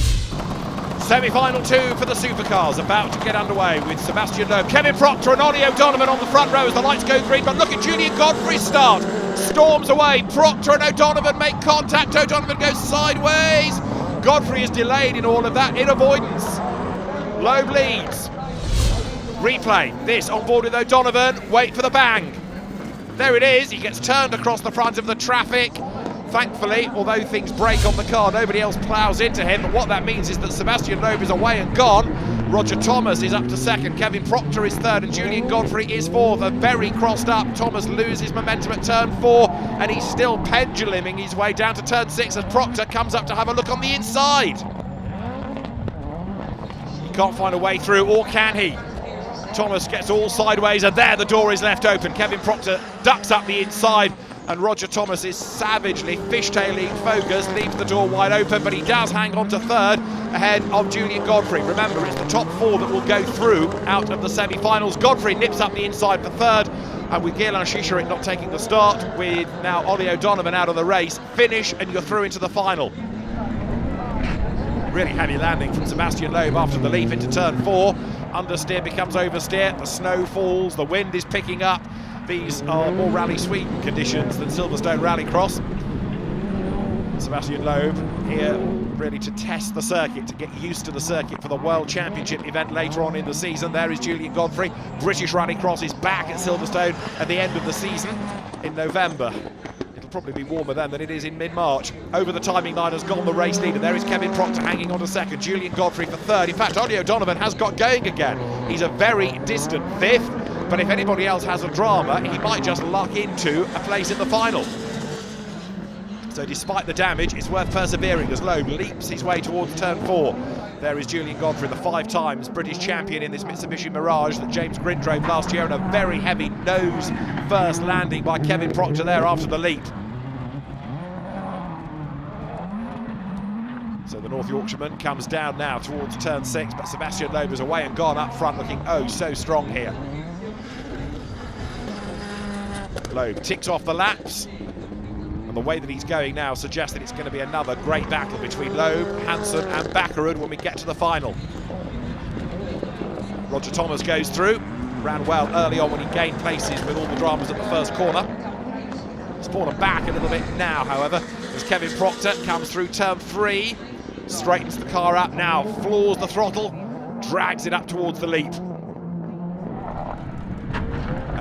[SPEAKER 1] Semi-final 2 for the supercars about to get underway with Sebastian Loeb, Kevin Proctor and Ollie O'Donovan on the front row as the lights go green, but look at Julian Godfrey's start. Storms away, Proctor and O'Donovan make contact, O'Donovan goes sideways. Godfrey is delayed in all of that, in avoidance. Loeb leads. Replay, this on board with O'Donovan, wait for the bang. There it is, he gets turned across the front of the traffic. Thankfully, although things break on the car, nobody else ploughs into him, but what that means is that Sebastian Loeb is away and gone. Roger Thomas is up to second, Kevin Proctor is third, and Julian Godfrey is fourth. A very crossed up Thomas loses momentum at turn 4, and he's still penduluming his way down to turn 6 as Proctor comes up to have a look on the inside. He can't find a way through, or can he? Thomas gets all sideways, and there the door is left open. Kevin Proctor ducks up the inside, and Roger Thomas is savagely fishtailing focus, leaves the door wide open, but he does hang on to third ahead of Julian Godfrey. Remember, it's the top 4 that will go through out of the semi-finals. Godfrey nips up the inside for third, and with Gierlan Schischerit not taking the start, with now Ollie O'Donovan out of the race, finish and you're through into the final. Really heavy landing from Sebastian Loeb after the leap into turn 4. Understeer becomes oversteer, the snow falls, the wind is picking up. These are more Rally Sweden conditions than Silverstone Rallycross. Sebastian Loeb here really to test the circuit, to get used to the circuit for the World Championship event later on in the season. There is Julian Godfrey. British Rallycross is back at Silverstone at the end of the season in November. It'll probably be warmer then than it is in mid-March. Over the timing line has gone the race leader. There is Kevin Proctor hanging on to second, Julian Godfrey for third. In fact, Ollie O'Donovan has got going again. He's a very distant 5th. but if anybody else has a drama, he might just luck into a place in the final. So despite the damage, it's worth persevering as Loeb leaps his way towards turn 4. There is Julian Godfrey, the 5 times British champion in this Mitsubishi Mirage that James Grint drove last year, and a very heavy nose first landing by Kevin Proctor there after the leap. So the North Yorkshireman comes down now towards turn 6, but Sebastian Loeb is away and gone up front, looking oh so strong here. Loeb ticks off the laps, and the way that he's going now suggests that it's going to be another great battle between Loeb, Hansen and Bakkerud when we get to the final. Roger Thomas goes through, ran well early on when he gained places with all the dramas at the first corner. He's fallen back a little bit now, however, as Kevin Proctor comes through turn 3, straightens the car up now, floors the throttle, drags it up towards the leap.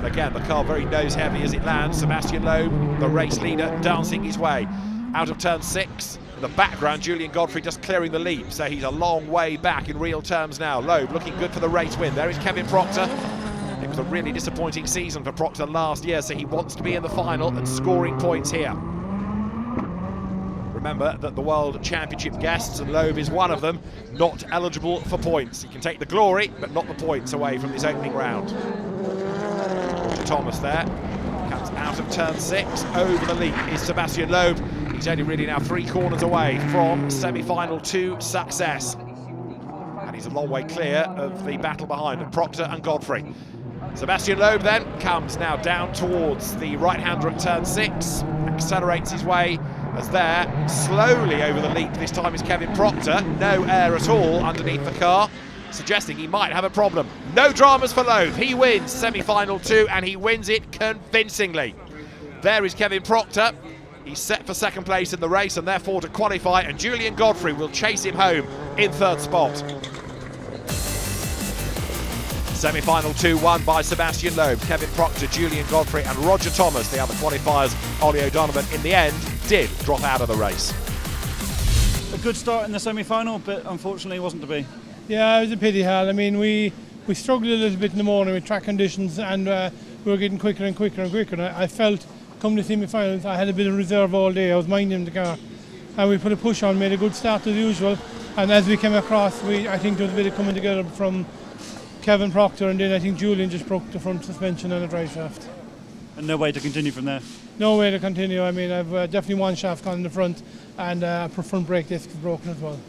[SPEAKER 1] And again, the car very nose heavy as it lands. Sebastian Loeb, the race leader, dancing his way out of turn 6. In the background, Julian Godfrey just clearing the leap, so he's a long way back in real terms now. Loeb looking good for the race win. There is Kevin Proctor. It was a really disappointing season for Proctor last year, so he wants to be in the final and scoring points here. Remember that the World Championship guests, and Loeb is one of them, not eligible for points. He can take the glory, but not the points away from this opening round. Roger Thomas there, comes out of turn 6, over the leap is Sebastian Loeb. He's only really now 3 corners away from semi-final 2 success. And he's a long way clear of the battle behind Proctor and Godfrey. Sebastian Loeb then comes now down towards the right-hander at turn 6, accelerates his way as there, slowly over the leap, this time is Kevin Proctor. No air at all underneath the car, suggesting he might have a problem. No dramas for Loeb, he wins semi-final 2 and he wins it convincingly. There is Kevin Proctor, he's set for 2nd place in the race and therefore to qualify, and Julian Godfrey will chase him home in 3rd spot. Semi-final 2 won by Sebastian Loeb, Kevin Proctor, Julian Godfrey and Roger Thomas. The other qualifiers, Ollie O'Donovan, in the end did drop out of the race.
[SPEAKER 2] A good start in the semi-final, but unfortunately it wasn't to be.
[SPEAKER 8] Yeah, it was a pity, Hal. I mean, we struggled a little bit in the morning with track conditions, and we were getting quicker and quicker and quicker. And I felt, come to semi-finals, I had a bit of reserve all day. I was minding the car. And we put a push on, made a good start as usual. And as we came across, I think there was a bit of coming together from Kevin Proctor, and then I think Julian just broke the front suspension and the drive shaft.
[SPEAKER 2] And no way to continue from there?
[SPEAKER 8] No way to continue. I mean, I've definitely one shaft gone in the front, and front brake disc is broken as well.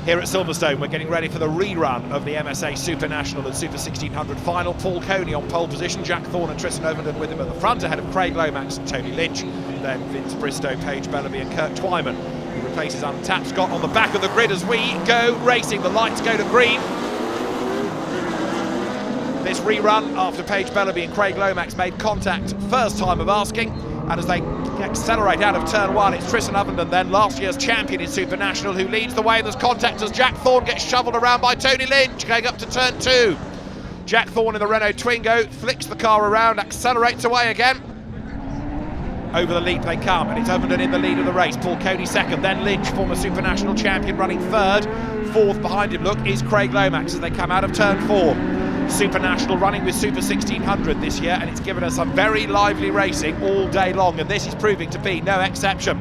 [SPEAKER 1] Here at Silverstone, we're getting ready for the rerun of the MSA Super National and Super 1600 final. Paul Coney on pole position, Jack Thorne and Tristan Overton with him at the front, ahead of Craig Lomax and Tony Lynch, then Vince Bristow, Paige Bellaby and Kirk Twyman, who replaces Untapped Scott on the back of the grid as we go racing. The lights go to green. This rerun after Paige Bellaby and Craig Lomax made contact first time of asking, and as they accelerate out of turn 1, it's Tristan Ovenden, then last year's champion in Super National, who leads the way. There's contact as Jack Thorne gets shoveled around by Tony Lynch going up to turn 2. Jack Thorne in the Renault Twingo flicks the car around, accelerates away again. Over the leap they come, and it's Ovenden in the lead of the race. Paul Coney 2nd, then Lynch, former Super National champion, running 3rd. 4th behind him, look, is Craig Lomax as they come out of turn 4. Super National running with Super 1600 this year, and it's given us some very lively racing all day long, and this is proving to be no exception.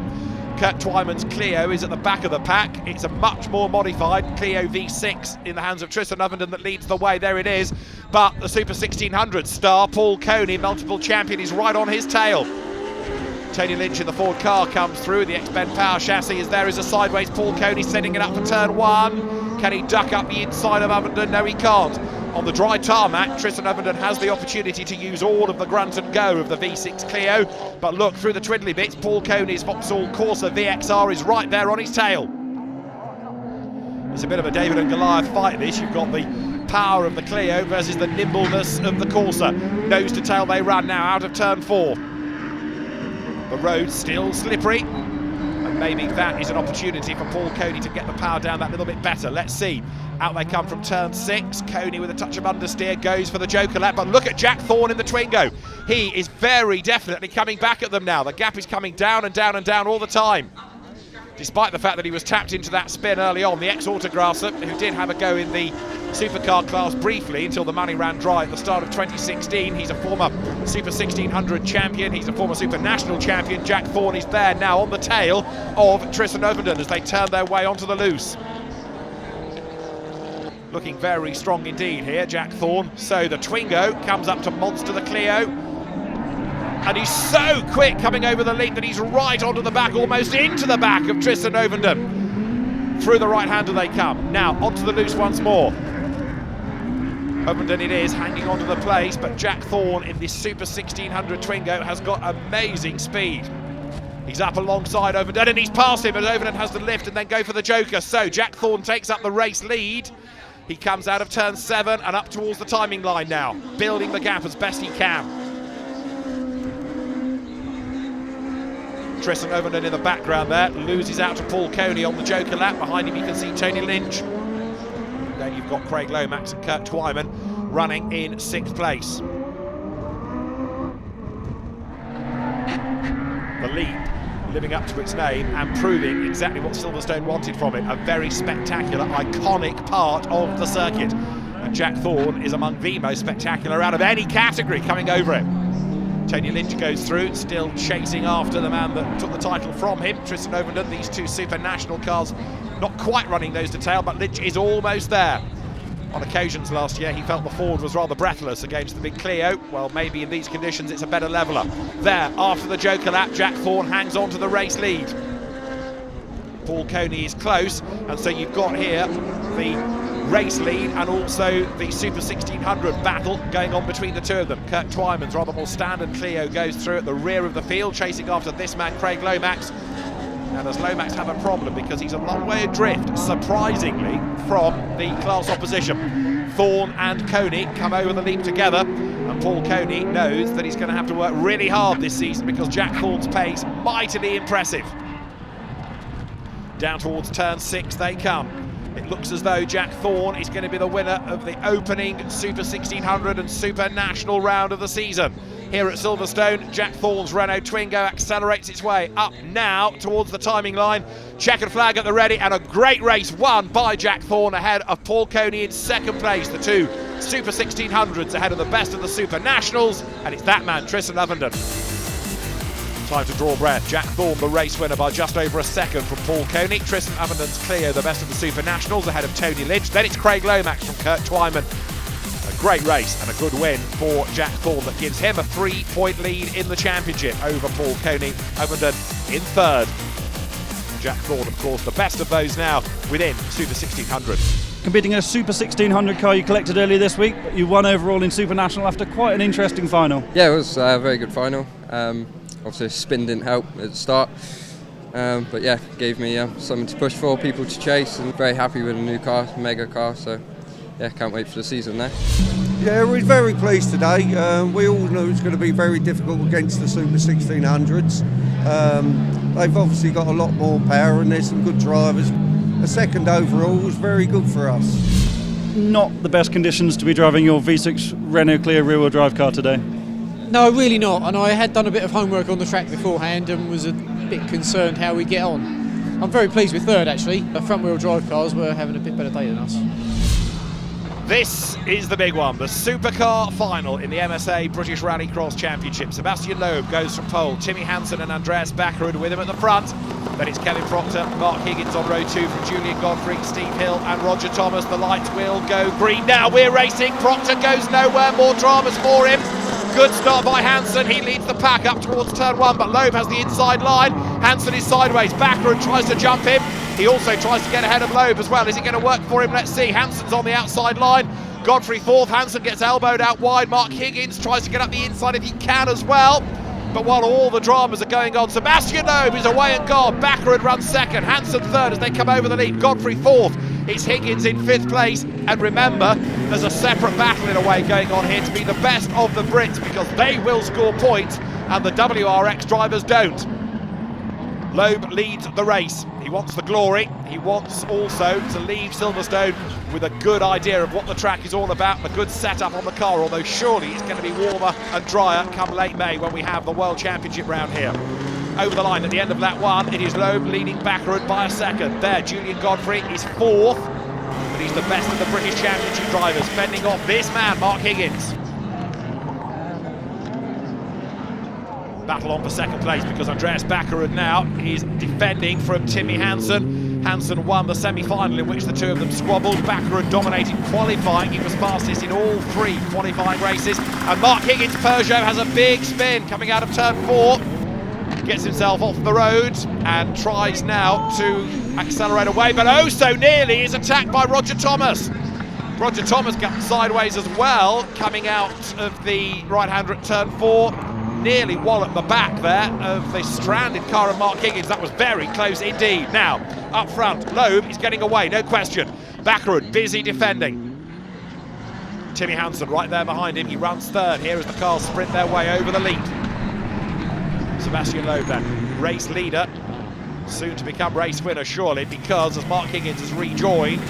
[SPEAKER 1] Kirk Twyman's Clio is at the back of the pack. It's a much more modified Clio V6 in the hands of Tristan Ovenden that leads the way. There it is, but the Super 1600 star, Paul Coney, multiple champion, is right on his tail. Tony Lynch in the Ford car comes through. The X-Ben power chassis is there as a sideways. Paul Coney setting it up for turn 1. Can he duck up the inside of Ovenden? No, he can't. On the dry tarmac, Tristan Ovenden has the opportunity to use all of the grunt and go of the V6 Clio. But look, through the twiddly bits, Paul Coney's Vauxhall Corsa VXR is right there on his tail. It's a bit of a David and Goliath fight this. You've got the power of the Clio versus the nimbleness of the Corsa. Nose to tail they run now out of turn 4. The road's still slippery, and and maybe that is an opportunity for Paul Coney to get the power down that little bit better. Let's see. Out they come from turn 6. Coney with a touch of understeer goes for the joker lap, but look at Jack Thorne in the Twingo. He is very definitely coming back at them now. The gap is coming down and down and down all the time. Despite the fact that he was tapped into that spin early on, the ex-autograsser, who did have a go in the supercar class briefly until the money ran dry at the start of 2016. He's a former Super 1600 champion. He's a former Super National champion. Jack Thorne is there now on the tail of Tristan Ovenden as they turn their way onto the loose. Looking very strong indeed here, Jack Thorne. So the Twingo comes up to monster the Clio. And he's so quick coming over the leap that he's right onto the back, almost into the back of Tristan Ovenden. Through the right-hander they come. Now onto the loose once more. Ovenden it is, hanging onto the place, but Jack Thorne in this Super 1600 Twingo has got amazing speed. He's up alongside Ovenden and he's past him, as Ovenden has to lift and then go for the joker. So Jack Thorne takes up the race lead. He comes out of turn 7 and up towards the timing line now, building the gap as best he can. Tristan Ovenden in the background there, loses out to Paul Coney on the joker lap. Behind him you can see Tony Lynch. Then you've got Craig Lomax and Kurt Twyman running in 6th place. The leap living up to its name and proving exactly what Silverstone wanted from it. A very spectacular, iconic part of the circuit. And Jack Thorne is among the most spectacular out of any category coming over it. Tony Lynch goes through, still chasing after the man that took the title from him, Tristan Ovenden. These two Super National cars not quite running nose to tail, but Lynch is almost there. On occasions last year, he felt the Ford was rather breathless against the big Clio. Well, maybe in these conditions it's a better leveller. There, after the joker lap, Jack Thorne hangs on to the race lead. Paul Coney is close, and so you've got here the race lead and also the Super 1600 battle going on between the two of them. Kurt Twyman's rather more standard Clio goes through at the rear of the field, chasing after this man, Craig Lomax. And does Lomax have a problem because he's a long way adrift, surprisingly, from the class opposition. Thorne and Coney come over the leap together, and Paul Coney knows that he's going to have to work really hard this season because Jack Thorne's pace mightily impressive. Down towards turn 6 they come. It looks as though Jack Thorne is going to be the winner of the opening Super 1600 and Super National round of the season. Here at Silverstone, Jack Thorne's Renault Twingo accelerates its way up now towards the timing line. Checkered flag at the ready, and a great race won by Jack Thorne ahead of Paul Coney in 2nd place. The two Super 1600s ahead of the best of the Super Nationals, and it's that man, Tristan Ovenden. Time to draw breath. Jack Thorne, the race winner by just over a second from Paul Coney. Tristan Ovenden's Clio, the best of the Super Nationals, ahead of Tony Lynch. Then it's Craig Lomax from Kurt Twyman. A great race and a good win for Jack Thorne that gives him a 3-point lead in the championship over Paul Coney. Ovenden in 3rd. Jack Thorne, of course, the best of those now within Super 1600.
[SPEAKER 2] Competing in a Super 1600 car you collected earlier this week, but you won overall in Super National after quite an interesting final.
[SPEAKER 13] Yeah, it was a very good final. Obviously spin didn't help at the start, but yeah, gave me something to push for, people to chase, and very happy with a new car, mega car, so yeah, can't wait for the season there.
[SPEAKER 14] Yeah, we're very pleased today. We all knew it was going to be very difficult against the Super 1600s. They've obviously got a lot more power and there's some good drivers. A second overall was very good for us.
[SPEAKER 2] Not the best conditions to be driving your V6 Renault Clio rear-wheel drive car today.
[SPEAKER 15] No, really not, and I had done a bit of homework on the track beforehand and was a bit concerned how we get on. I'm very pleased with 3rd actually. The front-wheel drive cars were having a bit better day than us.
[SPEAKER 1] This is the big one, the supercar final in the MSA British Rallycross Championship. Sebastian Loeb goes from pole, Timmy Hansen and Andreas Backerud with him at the front. Then it's Kevin Proctor, Mark Higgins on row 2 from Julian Godfrey, Steve Hill and Roger Thomas. The lights will go green now, we're racing, Proctor goes nowhere, more dramas for him. Good start by Hansen, he leads the pack up towards turn 1, but Loeb has the inside line. Hansen is sideways, Backerud tries to jump him. He also tries to get ahead of Loeb as well. Is it going to work for him? Let's see. Hansen's on the outside line. Godfrey 4th. Hansen gets elbowed out wide. Mark Higgins tries to get up the inside if he can as well. But while all the dramas are going on, Sebastian Loeb is away and gone. Backerud runs 2nd. Hansen 3rd as they come over the lead. Godfrey 4th. It's Higgins in 5th place. And remember, there's a separate battle in a way going on here to be the best of the Brits because they will score points and the WRX drivers don't. Loeb leads the race. He wants the glory. He wants also to leave Silverstone with a good idea of what the track is all about, a good setup on the car, although surely it's going to be warmer and drier come late May when we have the World Championship round here. Over the line at the end of lap 1, it is Loeb leading backward by a second. There, Julian Godfrey is 4th, but he's the best of the British Championship drivers, fending off this man, Mark Higgins. Battle on for second place because Andreas Backerud now is defending from Timmy Hansen. Hansen won the semi-final in which the two of them squabbled. Backerud dominated qualifying. He was fastest in all 3 qualifying races. And Mark Higgins' Peugeot has a big spin coming out of turn 4. Gets himself off the road and tries now to accelerate away, but oh so nearly is attacked by Roger Thomas. Roger Thomas got sideways as well, coming out of the right-hander at turn 4. Nearly walloped the back there of the stranded car of Mark Higgins. That was very close indeed. Now, up front, Loeb is getting away, no question. Backerud busy defending. Timmy Hansen right there behind him. He runs 3rd. Here as the cars sprint their way over the lead. Sebastian Loeb then, race leader, soon to become race winner surely, because as Mark Higgins has rejoined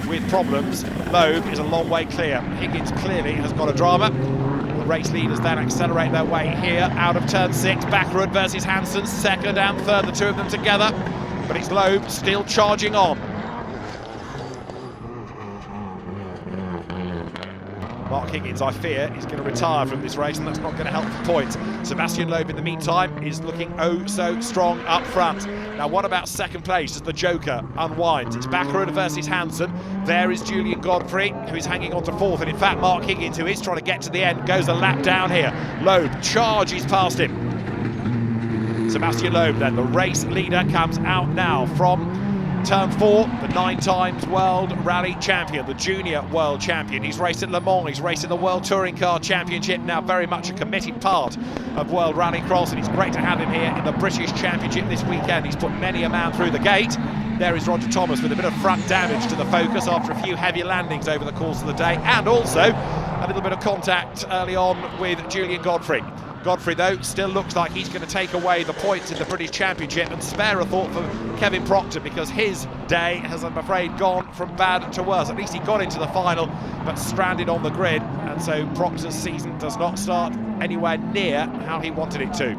[SPEAKER 1] with problems, Loeb is a long way clear. Higgins clearly has got a drama. The race leaders then accelerate their way here out of turn 6. Backerud versus Hansen, 2nd and 3rd, the two of them together. But it's Loeb still charging on. Mark Higgins, I fear, is going to retire from this race, and that's not going to help the points. Sebastian Loeb, in the meantime, is looking oh so strong up front. Now, what about second place as the Joker unwinds? It's Backerud versus Hansen. There is Julian Godfrey, who is hanging on to 4th, and in fact, Mark Higgins, who is trying to get to the end, goes a lap down here. Loeb charges past him. Sebastian Loeb, then, the race leader, comes out now from turn 4, the 9 times World Rally Champion, the Junior World Champion. He's raced at Le Mans, he's raced in the World Touring Car Championship, now very much a committed part of World Rallycross, and it's great to have him here in the British Championship this weekend. He's put many a man through the gate. There is Roger Thomas with a bit of front damage to the Focus after a few heavy landings over the course of the day, and also a little bit of contact early on with Julian Godfrey. Godfrey, though, still looks like he's going to take away the points in the British Championship and spare a thought for Kevin Proctor, because his day has, I'm afraid, gone from bad to worse. At least he got into the final, but stranded on the grid, and so Proctor's season does not start anywhere near how he wanted it to.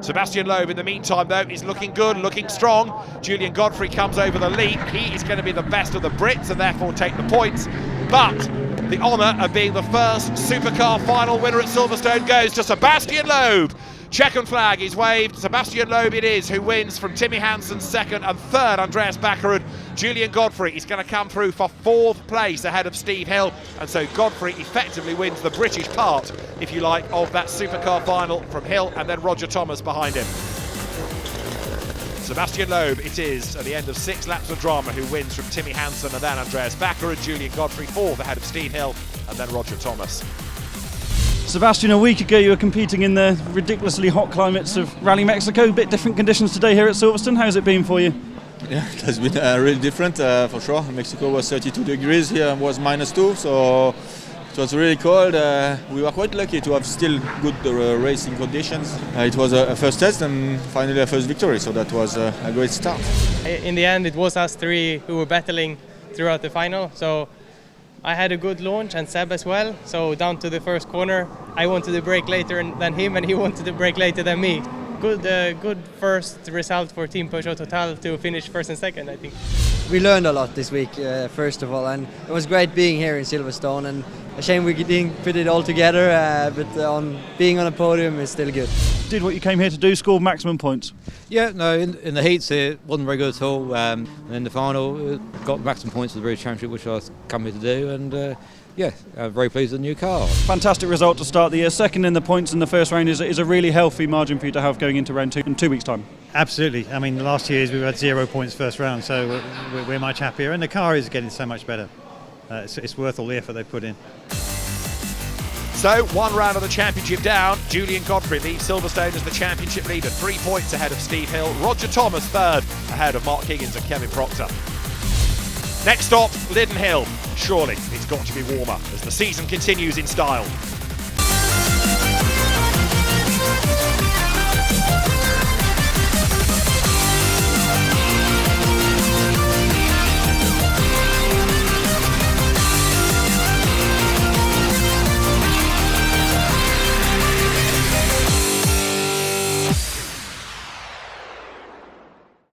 [SPEAKER 1] Sebastian Loeb, in the meantime, though, is looking good, looking strong. Julian Godfrey comes over the lead. He is going to be the best of the Brits and therefore take the points, but the honour of being the first supercar final winner at Silverstone goes to Sebastian Loeb. Checkered flag is waved. Sebastian Loeb it is who wins from Timmy Hansen 2nd and 3rd Andreas Backerud. Julian Godfrey is going to come through for 4th place ahead of Steve Hill, and so Godfrey effectively wins the British part, if you like, of that supercar final from Hill, and then Roger Thomas behind him. Sebastian Loeb it is, at the end of 6 laps of drama, who wins from Timmy Hansen and then Andreas Backerud. Julian Godfrey 4th ahead of Steve Hill and then Roger Thomas.
[SPEAKER 2] Sebastian, a week ago you were competing in the ridiculously hot climates of Rally Mexico. A bit different conditions today here at Silverstone. How's it been for you?
[SPEAKER 16] Yeah, it has been really different for sure. Mexico was 32 degrees, here was -2, so it was really cold. We were quite lucky to have still good racing conditions. It was a first test and finally a first victory, so that was a great start.
[SPEAKER 9] In the end, it was us 3 who were battling throughout the final, so I had a good launch and Seb as well, so down to the first corner I wanted to brake later than him and he wanted to brake later than me. Good first result for Team Peugeot Total to finish 1st and 2nd, I think.
[SPEAKER 7] We learned a lot this week, first of all, and it was great being here in Silverstone, and a shame we didn't put it all together, but being on a podium is still good.
[SPEAKER 2] Did what you came here to do, scored maximum points?
[SPEAKER 4] Yeah, no, in the heats it wasn't very good at all. And in the final, got maximum points for the British Championship, which I was come here to do, and yeah, I'm very pleased with the new car.
[SPEAKER 2] Fantastic result to start the year. 2nd in the points in the first round is a really healthy margin for you to have going into round 2 in 2 weeks' time.
[SPEAKER 5] Absolutely. I mean, the last years we've had 0 points first round, so we're much happier, and the car is getting so much better. It's worth all the effort they put in.
[SPEAKER 1] So, 1 round of the championship down. Julian Godfrey leaves Silverstone as the championship leader, 3 points ahead of Steve Hill. Roger Thomas 3rd ahead of Mark Higgins and Kevin Proctor. Next stop, Lyden Hill. Surely it's got to be warmer as the season continues in style.